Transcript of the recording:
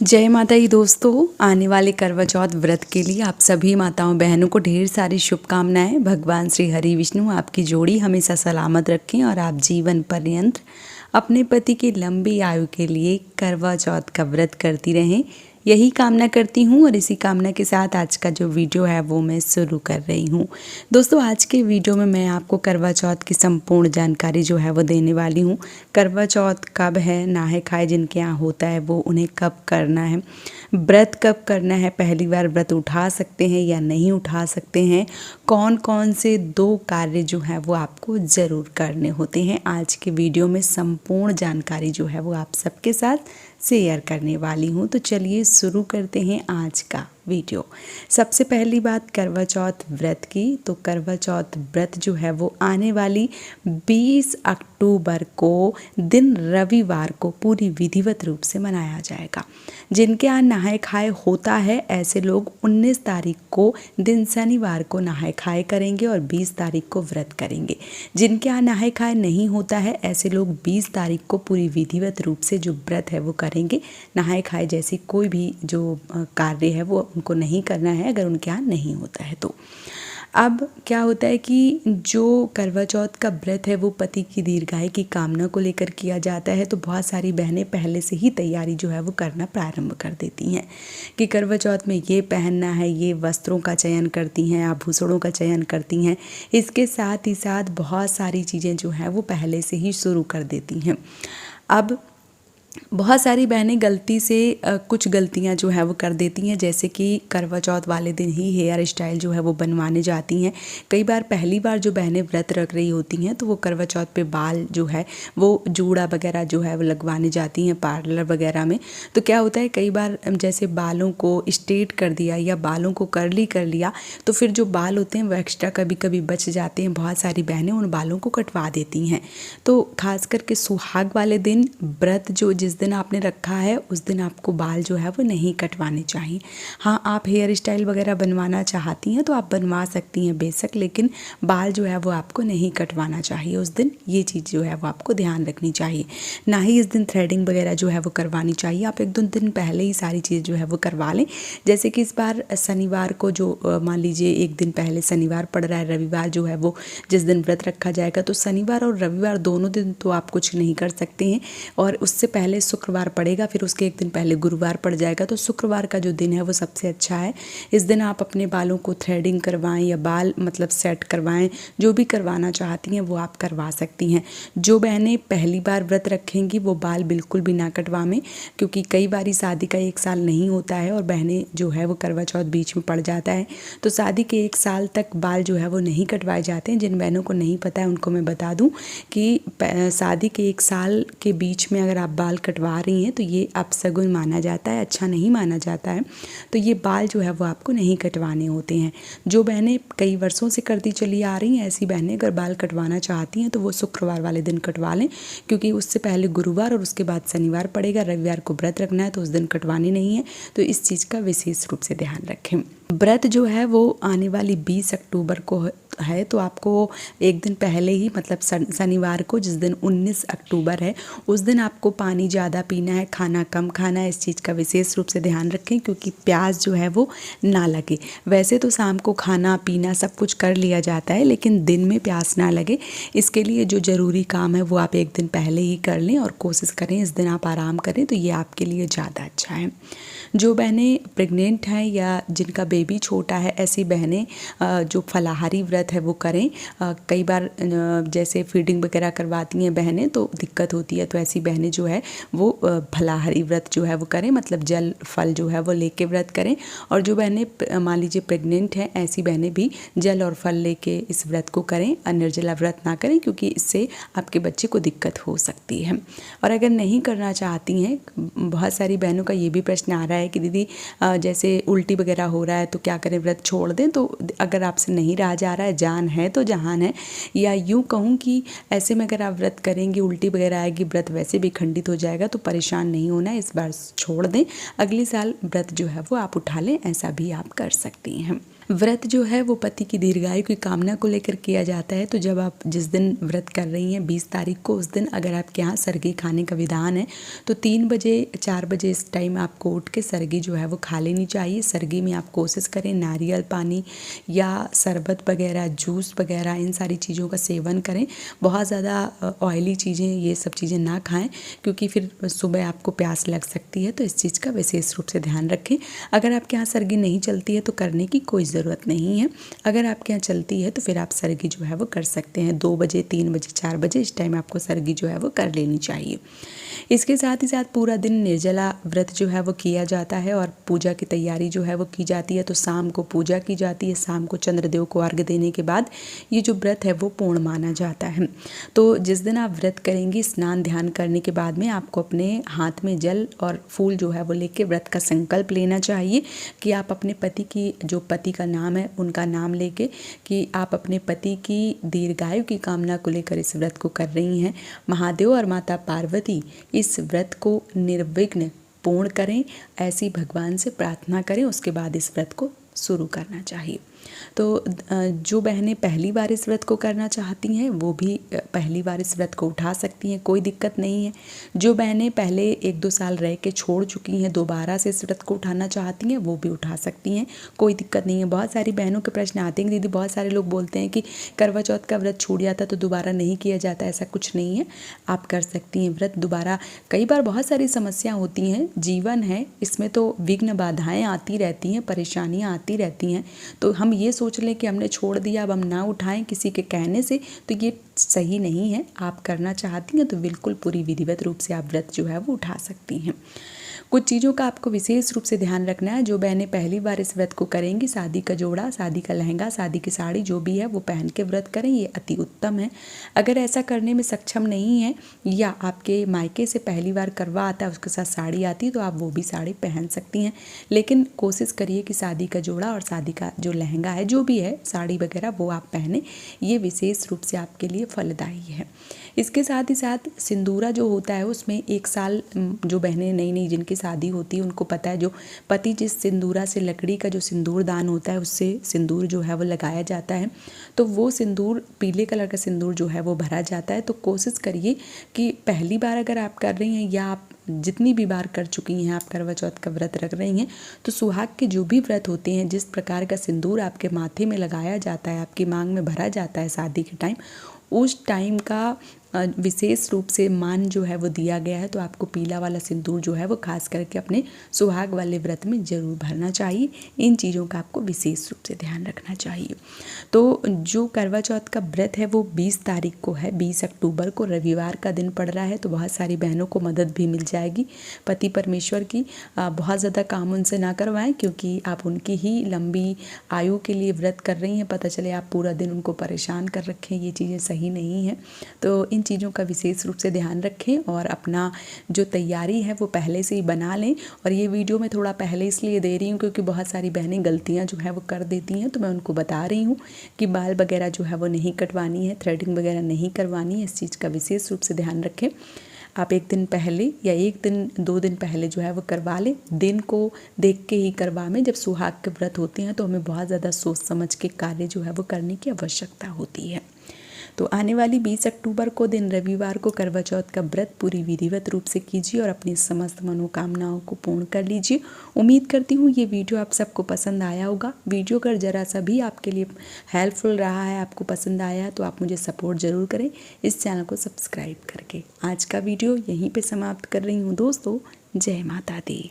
जय माता दी दोस्तों, आने वाले करवा चौथ व्रत के लिए आप सभी माताओं बहनों को ढेर सारी शुभकामनाएं। भगवान श्री हरि विष्णु आपकी जोड़ी हमेशा सलामत रखें और आप जीवन पर्यंत अपने पति की लंबी आयु के लिए करवा चौथ का व्रत करती रहें, यही कामना करती हूँ। और इसी कामना के साथ आज का जो वीडियो है वो मैं शुरू कर रही हूँ। दोस्तों, आज के वीडियो में मैं आपको करवा चौथ की संपूर्ण जानकारी जो है वो देने वाली हूँ। करवा चौथ कब है, नहाए खाए जिनके यहाँ होता है वो उन्हें कब करना है, व्रत कब करना है, पहली बार व्रत उठा सकते हैं या नहीं उठा सकते हैं, कौन कौन से 2 कार्य जो है वो आपको ज़रूर करने होते हैं। आज के वीडियो में संपूर्ण जानकारी जो है वो आप सबके साथ शेयर करने वाली हूँ। तो चलिए शुरू करते हैं आज का वीडियो। सबसे पहली बात करवा चौथ व्रत की, तो करवा चौथ व्रत जो है वो आने वाली 20 अक्टूबर को दिन रविवार को पूरी विधिवत रूप से मनाया जाएगा। जिनके यहाँ नहाए खाए होता है ऐसे लोग 19 तारीख को दिन शनिवार को नहाए खाए करेंगे और 20 तारीख को व्रत करेंगे। जिनके यहाँ नहाए खाए नहीं होता है ऐसे लोग 20 तारीख को पूरी विधिवत रूप से जो व्रत है वो करेंगे। नहाए खाए जैसी कोई भी जो कार्य है वो उनको नहीं करना है अगर उनके यहाँ नहीं होता है तो। अब क्या होता है कि जो करवा चौथ का व्रत है वो पति की दीर्घायु की कामना को लेकर किया जाता है, तो बहुत सारी बहनें पहले से ही तैयारी जो है वो करना प्रारंभ कर देती हैं कि करवा चौथ में ये पहनना है, ये वस्त्रों का चयन करती हैं, आभूषणों का चयन करती हैं। इसके साथ ही साथ बहुत सारी चीज़ें जो हैं वो पहले से ही शुरू कर देती हैं। अब बहुत सारी बहनें गलती से कुछ गलतियां जो है वो कर देती हैं, जैसे कि करवा चौथ वाले दिन ही हेयर स्टाइल जो है वो बनवाने जाती हैं। कई बार पहली बार जो बहनें व्रत रख रही होती हैं तो वो करवा चौथ पे बाल जो है वो जूड़ा वगैरह जो है वो लगवाने जाती हैं पार्लर वगैरह में। तो क्या होता है कई बार जैसे बालों को स्ट्रेट कर दिया या बालों को कर्ली कर लिया तो फिर जो बाल होते हैं वो एक्स्ट्रा कभी कभी बच जाते हैं। बहुत सारी बहनें उन बालों को कटवा देती हैं। तो खास करके सुहाग वाले दिन व्रत जिस दिन आपने रखा है उस दिन आपको बाल जो है वो नहीं कटवाने चाहिए। हाँ, आप हेयर स्टाइल वगैरह बनवाना चाहती हैं तो आप बनवा सकती हैं बेशक, लेकिन बाल जो है वो आपको नहीं कटवाना चाहिए उस दिन। ये चीज़ जो है वो आपको ध्यान रखनी चाहिए। ना ही इस दिन थ्रेडिंग वगैरह जो है वो करवानी चाहिए। आप 1-2 दिन पहले ही सारी चीज़ जो है वो करवा लें। जैसे कि इस बार शनिवार को जो मान लीजिए 1 दिन पहले शनिवार पड़ रहा है, रविवार जो है वो जिस दिन व्रत रखा जाएगा, तो शनिवार और रविवार दोनों दिन तो आप कुछ नहीं कर सकते हैं। और उससे पहले शुक्रवार पड़ेगा, फिर उसके 1 दिन पहले गुरुवार पड़ जाएगा। तो शुक्रवार का जो दिन है वो सबसे अच्छा है। इस दिन आप अपने बालों को थ्रेडिंग करवाएं या बाल मतलब सेट करवाएं, जो भी करवाना चाहती हैं वो आप करवा सकती हैं। जो बहनें पहली बार व्रत रखेंगी वो बाल बिल्कुल भी ना कटवाएं, क्योंकि कई बारी शादी का 1 साल नहीं होता है और बहनें जो है वो करवा चौथ बीच में पड़ जाता है, तो शादी के 1 साल तक बाल जो है वो नहीं कटवाए जाते हैं। जिन बहनों को नहीं पता है उनको मैं बता दूं कि शादी के 1 साल के बीच में अगर आप बाल कटवा रही हैं तो ये अपशगुन माना जाता है, अच्छा नहीं माना जाता है। तो ये बाल जो है वो आपको नहीं कटवाने होते हैं। जो बहनें कई वर्षों से करती चली आ रही हैं ऐसी बहनें अगर बाल कटवाना चाहती हैं तो वो शुक्रवार वाले दिन कटवा लें, क्योंकि उससे पहले गुरुवार और उसके बाद शनिवार पड़ेगा। रविवार को व्रत रखना है तो उस दिन कटवानी नहीं है। तो इस चीज़ का विशेष रूप से ध्यान रखें। व्रत जो है वो आने वाली 20 अक्टूबर को है, तो आपको 1 दिन पहले ही मतलब शनिवार को जिस दिन 19 अक्टूबर है उस दिन आपको पानी ज़्यादा पीना है, खाना कम खाना है। इस चीज़ का विशेष रूप से ध्यान रखें क्योंकि प्यास जो है वो ना लगे। वैसे तो शाम को खाना पीना सब कुछ कर लिया जाता है, लेकिन दिन में प्यास ना लगे इसके लिए जो ज़रूरी काम है वो आप 1 दिन पहले ही कर लें और कोशिश करें इस दिन आप आराम करें, तो ये आपके लिए ज़्यादा अच्छा है। जो बहनें प्रेग्नेंट हैं या जिनका बेबी छोटा है ऐसी बहनें जो फलाहारी व्रत है वो करें। कई बार जैसे फीडिंग वगैरह करवाती हैं बहनें तो दिक्कत होती है, तो ऐसी बहनें जो है वो फलाहारी व्रत जो है वो करें, मतलब जल फल जो है वो लेके व्रत करें। और जो बहनें मान लीजिए प्रेग्नेंट हैं ऐसी बहनें भी जल और फल लेके इस व्रत को करें, निर्जला व्रत ना करें, क्योंकि इससे आपके बच्चे को दिक्कत हो सकती है। और अगर नहीं करना चाहती हैं, बहुत सारी बहनों का ये भी प्रश्न आ रहा है कि दीदी जैसे उल्टी वगैरह हो रहा है तो क्या करें, व्रत छोड़ दें? तो अगर आपसे नहीं रहा जा रहा है, जान है तो जहान है, या यूँ कहूँ कि ऐसे में अगर आप व्रत करेंगी उल्टी वगैरह आएगी, व्रत वैसे भी खंडित हो जाएगा, तो परेशान नहीं होना है, इस बार छोड़ दें। अगले साल व्रत जो है वो आप उठा लें, ऐसा भी आप कर सकती हैं। व्रत जो है वो पति की दीर्घायु की कामना को लेकर किया जाता है। तो जब आप जिस दिन व्रत कर रही हैं 20 तारीख को, उस दिन अगर आपके यहाँ सरगी खाने का विधान है तो 3 बजे 4 बजे इस टाइम आपको उठ के सरगी जो है वो खा लेनी चाहिए। सरगी में आप कोशिश करें नारियल पानी या शरबत वगैरह, जूस वगैरह, इन सारी चीज़ों का सेवन करें। बहुत ज़्यादा ऑयली चीज़ें, ये सब चीज़ें ना खाएं क्योंकि फिर सुबह आपको प्यास लग सकती है। तो इस चीज़ का विशेष रूप से ध्यान रखें। अगर आपके यहाँ सरगी नहीं चलती है तो करने की कोई ज़रूरत नहीं है। अगर आपके यहाँ चलती है तो फिर आप सरगी जो है वो कर सकते हैं। 2 बजे, 3 बजे, 4 बजे इस टाइम आपको सरगी जो है वो कर लेनी चाहिए। इसके साथ ही साथ पूरा दिन निर्जला व्रत जो है वो किया जाता है और पूजा की तैयारी जो है वो की जाती है। तो शाम को पूजा की जाती है, शाम को चंद्रदेव को अर्घ्य देने के बाद ये जो व्रत है वो पूर्ण माना जाता है। तो जिस दिन आप व्रत करेंगी, स्नान ध्यान करने के बाद में आपको अपने हाथ में जल और फूल जो है वो लेके व्रत का संकल्प लेना चाहिए कि आप अपने पति की, जो पति का नाम है उनका नाम लेके, कि आप अपने पति की दीर्घायु की कामना को लेकर इस व्रत को कर रही हैं। महादेव और माता पार्वती इस व्रत को निर्विघ्न पूर्ण करें, ऐसी भगवान से प्रार्थना करें। उसके बाद इस व्रत को शुरू करना चाहिए। तो जो बहनें पहली बार इस व्रत को करना चाहती हैं वो भी पहली बार इस व्रत को उठा सकती हैं, कोई दिक्कत नहीं है। जो बहनें पहले 1-2 साल रह के छोड़ चुकी हैं, दोबारा से इस व्रत को उठाना चाहती हैं, वो भी उठा सकती हैं, कोई दिक्कत नहीं है। बहुत सारी बहनों के प्रश्न आते हैं दीदी, बहुत सारे लोग बोलते हैं कि करवा चौथ का व्रत छूट जाता तो दोबारा नहीं किया जाता। ऐसा कुछ नहीं है, आप कर सकती हैं व्रत दोबारा। कई बार बहुत सारी समस्या होती हैं, जीवन है, इसमें तो विघ्न बाधाएँ आती रहती हैं, परेशानियाँ आती रहती हैं। तो हम ये सोच लें कि हमने छोड़ दिया अब हम ना उठाएं किसी के कहने से, तो ये सही नहीं है। आप करना चाहती हैं तो बिल्कुल पूरी विधिवत रूप से आप व्रत जो है वो उठा सकती हैं। कुछ चीज़ों का आपको विशेष रूप से ध्यान रखना है। जो बहनें पहली बार इस व्रत को करेंगी, शादी का जोड़ा, शादी का लहंगा, शादी की साड़ी जो भी है वो पहन के व्रत करें, ये अति उत्तम है। अगर ऐसा करने में सक्षम नहीं है या आपके मायके से पहली बार करवा आता है, उसके साथ साड़ी आती है, तो आप वो भी साड़ी पहन सकती हैं। लेकिन कोशिश करिए कि शादी का जोड़ा और शादी का जो लहंगा है, जो भी है, साड़ी वगैरह, वो आप पहने, ये विशेष रूप से आपके लिए फलदायी है। इसके साथ ही साथ सिंदूरा जो होता है उसमें 1 साल, जो बहनें नई नई जिनकी शादी होती है उनको पता है, जो पति जिस सिंदूरा से, लकड़ी का जो सिंदूर दान होता है उससे सिंदूर जो है वो लगाया जाता है। तो वो सिंदूर, पीले कलर का सिंदूर जो है वो भरा जाता है। तो कोशिश करिए कि पहली बार अगर आप कर रही हैं या आप जितनी भी बार कर चुकी हैं, आप करवा चौथ का व्रत रख रही हैं, तो सुहाग के जो भी व्रत होते हैं, जिस प्रकार का सिंदूर आपके माथे में लगाया जाता है, आपकी मांग में भरा जाता है शादी के टाइम, उस टाइम का विशेष रूप से मान जो है वो दिया गया है। तो आपको पीला वाला सिंदूर जो है वो खास करके अपने सुहाग वाले व्रत में ज़रूर भरना चाहिए। इन चीज़ों का आपको विशेष रूप से ध्यान रखना चाहिए। तो जो करवा चौथ का व्रत है वो 20 तारीख को है, 20 अक्टूबर को रविवार का दिन पड़ रहा है। तो बहुत सारी बहनों को मदद भी मिल जाएगी पति परमेश्वर की। बहुत ज़्यादा काम उनसे ना करवाएं क्योंकि आप उनकी ही लंबी आयु के लिए व्रत कर रही हैं। पता चले आप पूरा दिन उनको परेशान कर रखें, ये चीज़ें सही नहीं है। तो इन चीज़ों का विशेष रूप से ध्यान रखें और अपना जो तैयारी है वो पहले से ही बना लें। और ये वीडियो मैं थोड़ा पहले इसलिए दे रही हूँ क्योंकि बहुत सारी बहनें गलतियाँ जो है वो कर देती हैं। तो मैं उनको बता रही हूँ कि बाल वगैरह जो है वो नहीं कटवानी है, थ्रेडिंग वगैरह नहीं करवानी है। इस चीज़ का विशेष रूप से ध्यान रखें। आप 1 दिन पहले या 1 दिन 2 दिन पहले जो है वो करवा लें। दिन को देख के ही करवाएं। जब सुहाग के व्रत होते हैं तो हमें बहुत ज़्यादा सोच समझ के कार्य जो है वो करने की आवश्यकता होती है। तो आने वाली 20 अक्टूबर को दिन रविवार को करवा चौथ का व्रत पूरी विधिवत रूप से कीजिए और अपनी समस्त मनोकामनाओं को पूर्ण कर लीजिए। उम्मीद करती हूँ ये वीडियो आप सबको पसंद आया होगा। वीडियो अगर ज़रा सा भी आपके लिए हेल्पफुल रहा है, आपको पसंद आया है, तो आप मुझे सपोर्ट ज़रूर करें इस चैनल को सब्सक्राइब करके। आज का वीडियो यहीं पर समाप्त कर रही हूँ दोस्तों। जय माता दी।